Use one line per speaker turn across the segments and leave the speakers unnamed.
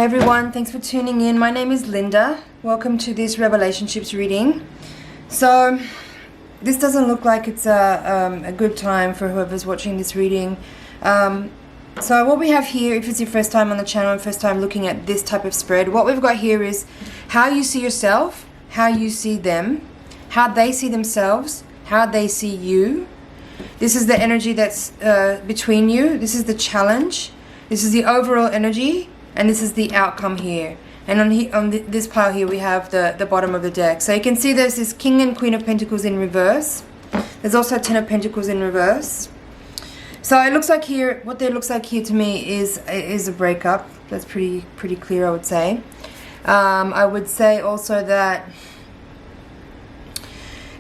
everyone, thanks for tuning in. My name is Linda. Welcome to this relationships reading. So this doesn't look like it's a good time for whoever's watching this reading. So what we have here, if it's your first time on the channel and first time looking at this type of spread, what we've got here is how you see yourself, how you see them, how they see themselves, how they see you. This is the energy that's between you. This is the challenge. This is the overall energy, and this is the outcome here. And on this pile here, we have the bottom of the deck. So you can see there's this King and Queen of Pentacles in reverse. There's also Ten of Pentacles in reverse. So it looks like here, what it looks like here to me is a breakup. That's pretty clear, I would say. I would say also that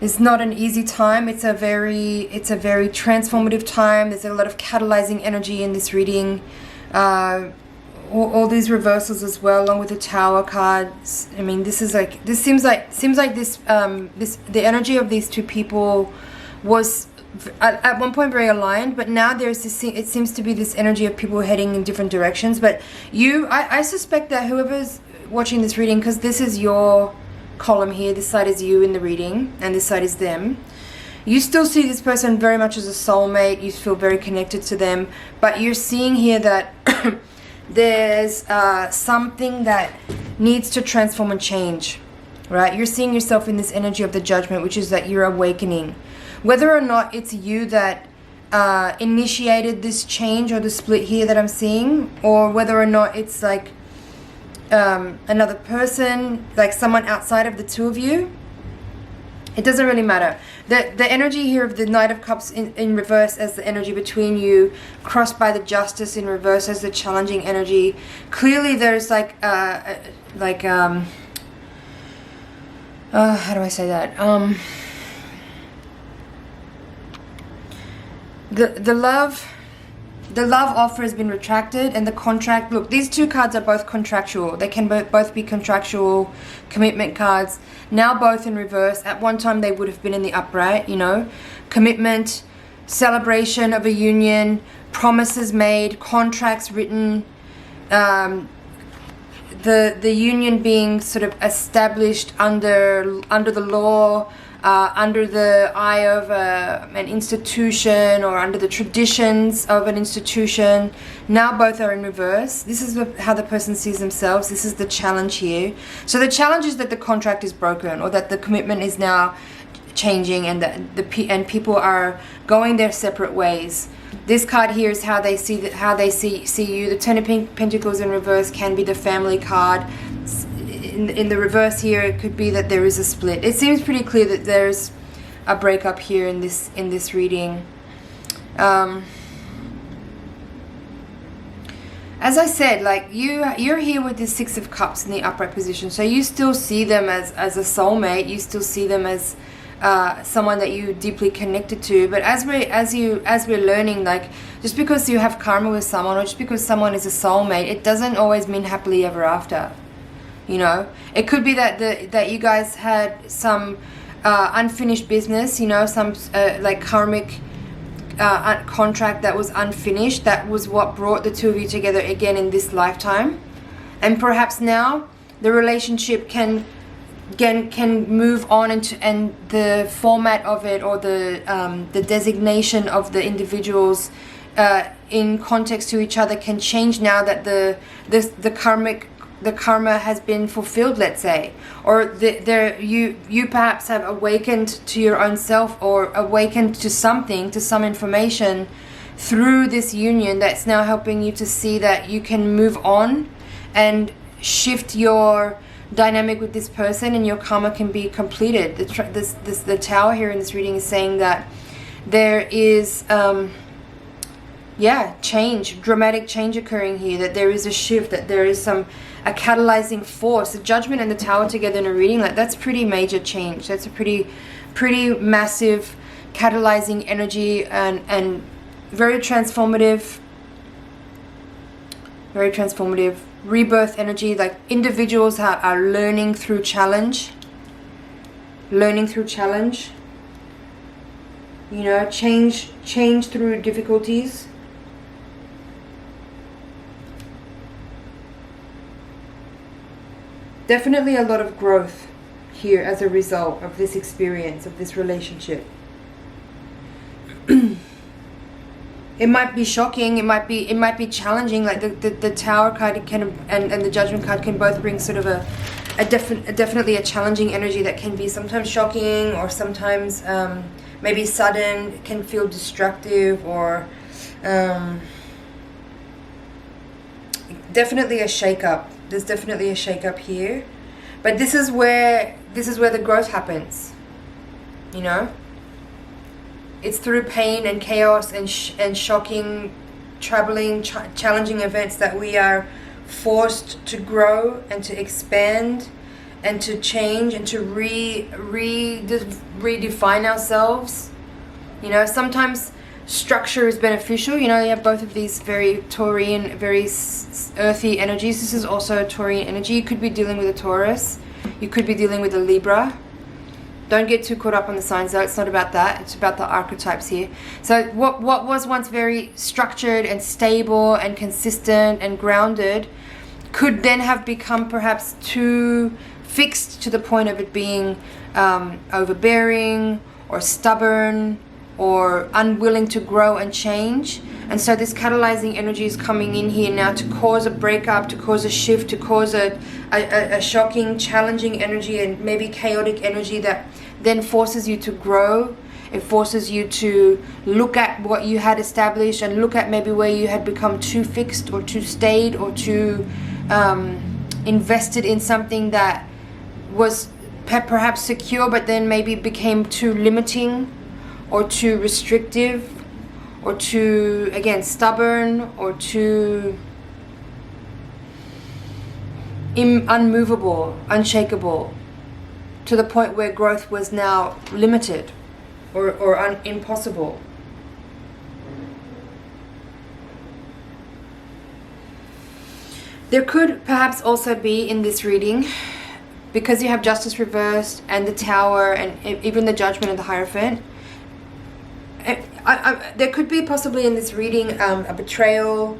it's not an easy time. It's a very transformative time. There's a lot of catalyzing energy in this reading. All these reversals as well, along with the Tower cards. I mean, this seems like the energy of these two people was at one point very aligned, but now there's this, it seems to be this energy of people heading in different directions. But I suspect that whoever's watching this reading, because this is your column here, this side is you in the reading and this side is them, you still see this person very much as a soulmate. You feel very connected to them, but you're seeing here that there's something that needs to transform and change, right? You're seeing yourself in this energy of the Judgment, which is that you're awakening. Whether or not it's you that initiated this change or the split here that I'm seeing, or whether or not it's like another person, like someone outside of the two of you, it doesn't really matter. The energy here of the Knight of Cups in reverse as the energy between you, crossed by the Justice in reverse as the challenging energy. Clearly there's how do I say that? The love offer has been retracted, and the contract, look, these two cards are both contractual. They can both be contractual commitment cards. Now both in reverse. At one time they would have been in the upright, you know. Commitment, celebration of a union, promises made, contracts written, the union being sort of established under the law, under the eye of an institution, or under the traditions of an institution. Now both are in reverse. This is how the person sees themselves. This is the challenge here. So the challenge is that the contract is broken, or that the commitment is now changing, and that people are going their separate ways. This card here is how they see you. The Ten of Pentacles in reverse can be the family card. In the reverse here, it could be that there is a split. It seems pretty clear that there's a breakup here in this reading. As I said, like you're here with the Six of Cups in the upright position, so you still see them as a soulmate. You still see them as someone that you deeply connected to. But as we're learning, like, just because you have karma with someone, or just because someone is a soulmate, it doesn't always mean happily ever after. You know, it could be that you guys had some unfinished business, you know, some like karmic contract that was unfinished. That was what brought the two of you together again in this lifetime, and perhaps now the relationship can move on and the format of it, or the designation of the individuals in context to each other can change now that the karma has been fulfilled, let's say, or you perhaps have awakened to your own self, or awakened to something, to some information through this union that's now helping you to see that you can move on and shift your dynamic with this person, and your karma can be completed. The Tower here in this reading is saying that there is change, dramatic change occurring here, that there is a shift, that there is a catalyzing force. The Judgment and the Tower together in a reading, like, that's pretty major change. That's a pretty massive catalyzing energy, and very transformative rebirth energy. Like, individuals are learning through challenge, you know, change through difficulties. Definitely a lot of growth here as a result of this experience, of this relationship. It might be shocking, it might be challenging. Like the Tower card can and the Judgment card can both bring sort of definitely a challenging energy that can be sometimes shocking, or sometimes maybe sudden. It can feel destructive, or definitely a shake-up. There's definitely a shake-up here, but this is where the growth happens. You know, it's through pain and chaos and shocking, troubling, challenging events that we are forced to grow and to expand and to change and to redefine ourselves. You know, sometimes structure is beneficial. You know, you have both of these very Taurian, very earthy energies. This is also a Taurian energy. You could be dealing with a Taurus. You could be dealing with a Libra. Don't get too caught up on the signs though. It's not about that. It's about the archetypes here. So what was once very structured and stable and consistent and grounded could then have become perhaps too fixed to the point of it being overbearing or stubborn or unwilling to grow and change. And so this catalyzing energy is coming in here now to cause a breakup, to cause a shift, to cause a shocking, challenging energy and maybe chaotic energy that then forces you to grow. It forces you to look at what you had established and look at maybe where you had become too fixed or too stayed or too invested in something that was perhaps secure but then maybe became too limiting or too restrictive or too, again, stubborn or too unmovable, unshakable, to the point where growth was now limited or impossible. There could perhaps also be in this reading, because you have Justice reversed and the Tower and even the Judgment and the Hierophant, there could be possibly in this reading a betrayal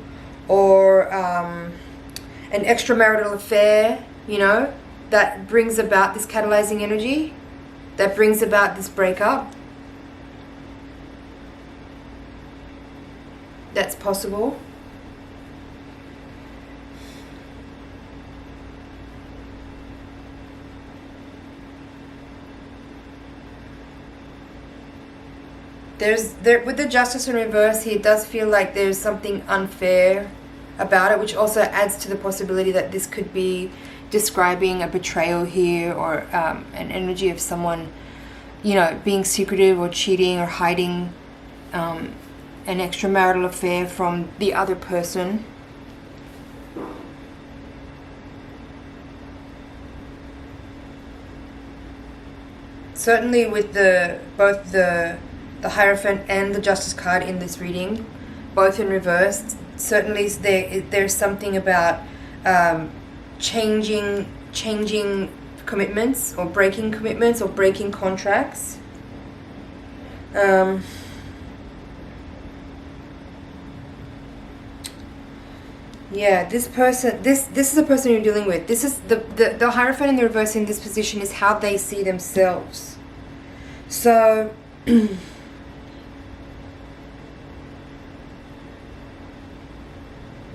or an extramarital affair, you know, that brings about this catalyzing energy, that brings about this breakup. That's possible. With the Justice in reverse here, it does feel like there's something unfair about it, which also adds to the possibility that this could be describing a betrayal here, or an energy of someone, you know, being secretive or cheating or hiding an extramarital affair from the other person. Certainly with both the Hierophant and the Justice card in this reading, both in reverse, certainly there's something about changing commitments or breaking contracts. Yeah, this person, this is the person you're dealing with. This is the Hierophant in the reverse in this position is how they see themselves. So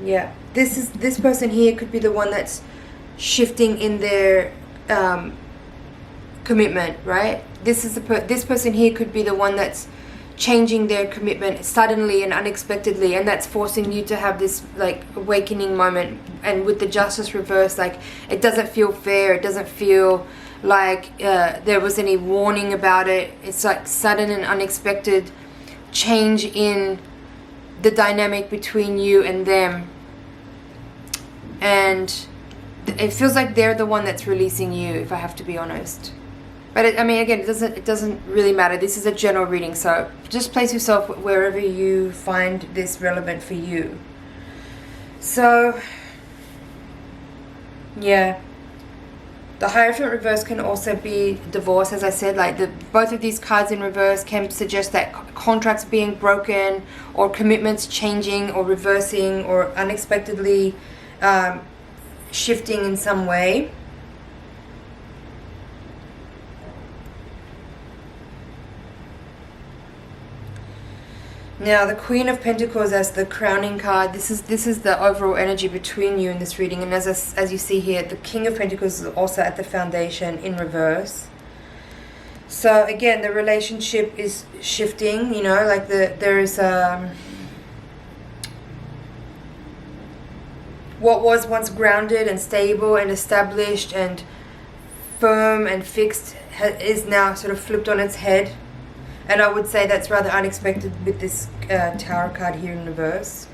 yeah, this person here could be the one that's shifting in their commitment, right? This person here could be the one that's changing their commitment suddenly and unexpectedly, and that's forcing you to have this like awakening moment. And with the Justice reverse, like, it doesn't feel fair, it doesn't feel like there was any warning about it. It's like sudden and unexpected change in the dynamic between you and them, and it feels like they're the one that's releasing you, if I have to be honest. But I mean, again, it doesn't really matter. This is a general reading, so just place yourself wherever you find this relevant for you. So yeah, the Hierophant reverse can also be divorce, as I said. Like both of these cards in reverse can suggest that contracts being broken, or commitments changing or reversing, or unexpectedly shifting in some way. Now the Queen of Pentacles as the crowning card. This is the overall energy between you in this reading. And as you see here, the King of Pentacles is also at the foundation in reverse. So again, the relationship is shifting, you know, like there is what was once grounded and stable and established and firm and fixed is now sort of flipped on its head. And I would say that's rather unexpected with this Tower card here in reverse.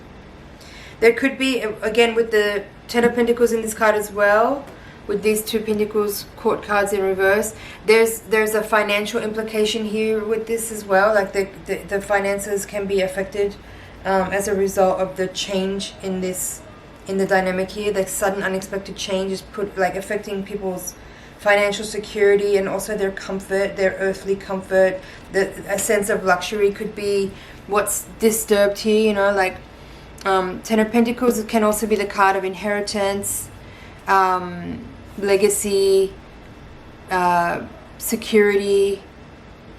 There could be, again, with the Ten of Pentacles in this card as well, with these two Pentacles court cards in reverse, there's a financial implication here with this as well. Like the finances can be affected as a result of the change in the dynamic here. The sudden unexpected change is affecting people's financial security and also their comfort, their earthly comfort. A sense of luxury could be what's disturbed here, you know, like Ten of Pentacles can also be the card of inheritance, legacy, security,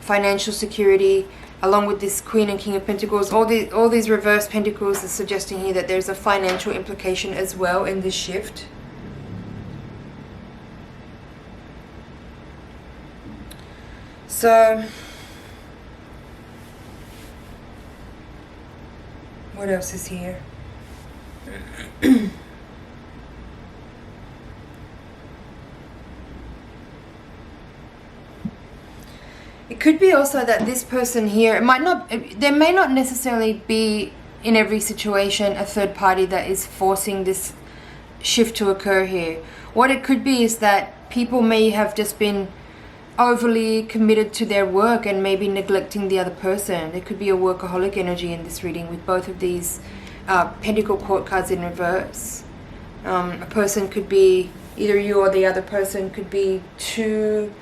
financial security, along with this Queen and King of Pentacles. All these reverse Pentacles are suggesting here that there's a financial implication as well in this shift. So what else is here? It could be also that this person here, there may not necessarily be in every situation a third party that is forcing this shift to occur here. What it could be is that people may have just been overly committed to their work and maybe neglecting the other person. There could be a workaholic energy in this reading with both of these Pentacle court cards in reverse. A person could be, either you or the other person could be too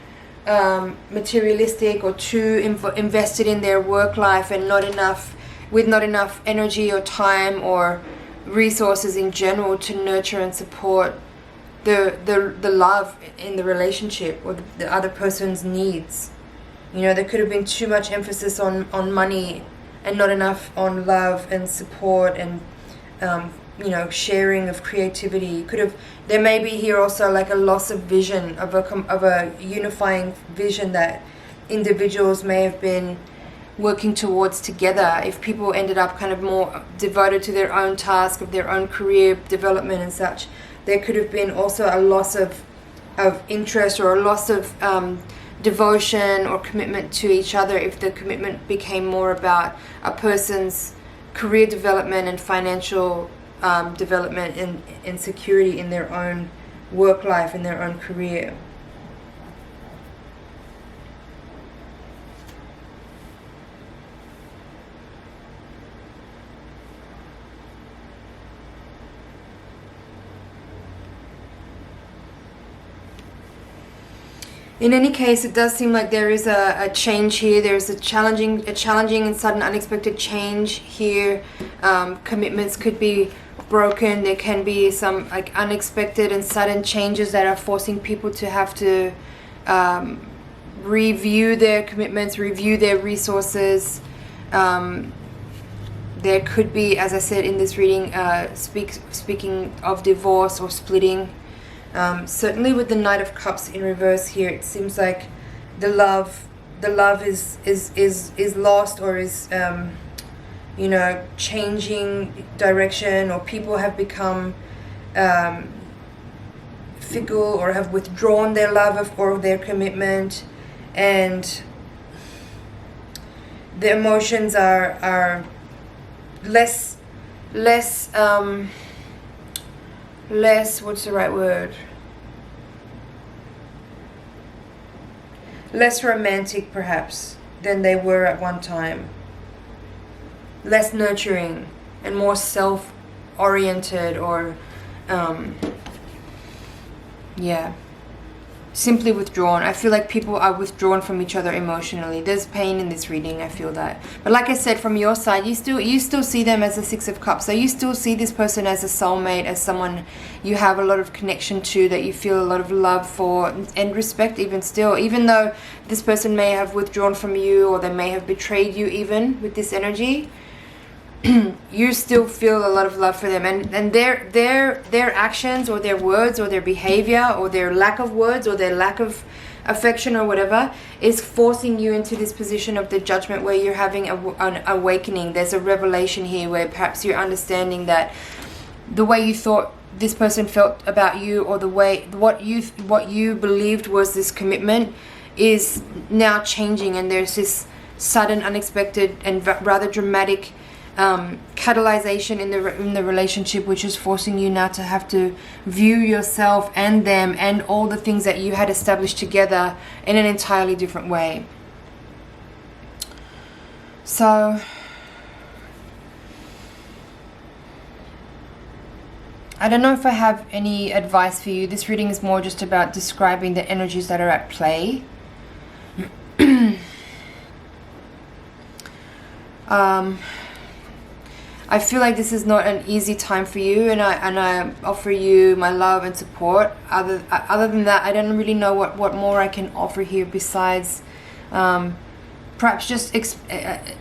materialistic or too invested in their work life and not enough energy or time or resources in general to nurture and support the love in the relationship or the other person's needs. You know, there could have been too much emphasis on money and not enough on love and support and you know, sharing of creativity. There may be here also like a loss of vision, of a unifying vision that individuals may have been working towards together. If people ended up kind of more devoted to their own task, of their own career development and such, there could have been also a loss of interest or a loss of devotion or commitment to each other if the commitment became more about a person's career development and financial development and security in their own work life, in their own career. In any case, it does seem like there is a change here. There is a challenging and sudden unexpected change here. Commitments could be broken. There can be some like unexpected and sudden changes that are forcing people to have to review their commitments, review their resources. There could be, as I said in this reading, speaking of divorce or splitting. Certainly with the Knight of Cups in reverse here, it seems like the love is lost or is you know, changing direction, or people have become fickle or have withdrawn their love or their commitment, and the emotions are less what's the right word? Less romantic perhaps than they were at one time. Less nurturing and more self-oriented, or yeah, simply withdrawn. I feel like people are withdrawn from each other emotionally. There's pain in this reading, I feel that. But like I said, from your side, you still see them as a Six of Cups. So you still see this person as a soulmate, as someone you have a lot of connection to, that you feel a lot of love for and respect even still. Even though this person may have withdrawn from you, or they may have betrayed you even with this energy, you still feel a lot of love for them, and their actions or their words or their behavior or their lack of words or their lack of affection or whatever is forcing you into this position of the judgment where you're having an awakening. There's a revelation here where perhaps you're understanding that the way you thought this person felt about you, or the way what you believed was this commitment, is now changing, and there's this sudden, unexpected, and rather dramatic catalyzation in the relationship, which is forcing you now to have to view yourself and them and all the things that you had established together in an entirely different way. So I don't know if I have any advice for you. This reading is more just about describing the energies that are at play. I feel like this is not an easy time for you, and I offer you my love and support. Other than that, I don't really know what more I can offer here besides perhaps just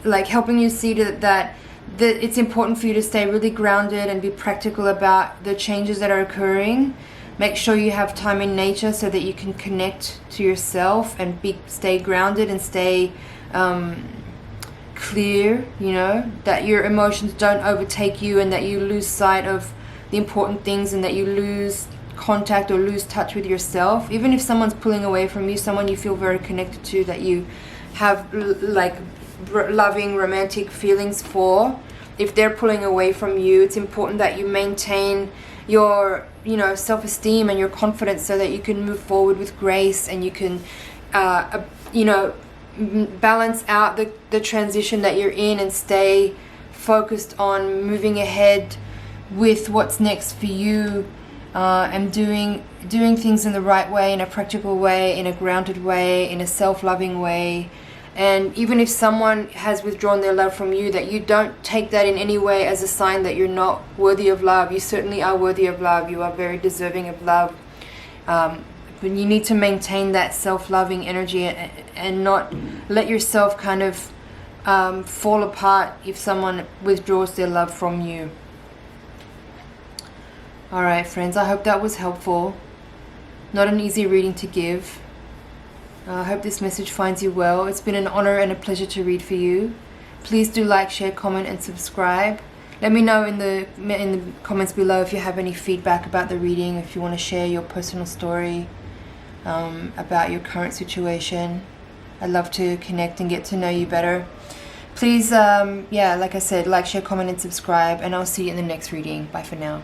like helping you see that it's important for you to stay really grounded and be practical about the changes that are occurring. Make sure you have time in nature so that you can connect to yourself and stay grounded and stay clear, you know, that your emotions don't overtake you and that you lose sight of the important things and that you lose contact or lose touch with yourself. Even if someone's pulling away from you, someone you feel very connected to, that you have like loving romantic feelings for, if they're pulling away from you, it's important that you maintain your, you know, self-esteem and your confidence so that you can move forward with grace, and you can you know, balance out the transition that you're in and stay focused on moving ahead with what's next for you, and doing things in the right way, in a practical way, in a grounded way, in a self-loving way. And even if someone has withdrawn their love from you, that you don't take that in any way as a sign that you're not worthy of love. You certainly are worthy of love. You are very deserving of love. But you need to maintain that self-loving energy and not let yourself kind of fall apart if someone withdraws their love from you. Alright friends, I hope that was helpful. Not an easy reading to give. I hope this message finds you well. It's been an honor and a pleasure to read for you. Please do like, share, comment and subscribe. Let me know in the comments below if you have any feedback about the reading, if you want to share your personal story about your current situation. I'd love to connect and get to know you better. Please, yeah, like I said, like, share, comment and subscribe, and I'll see you in the next reading. Bye for now.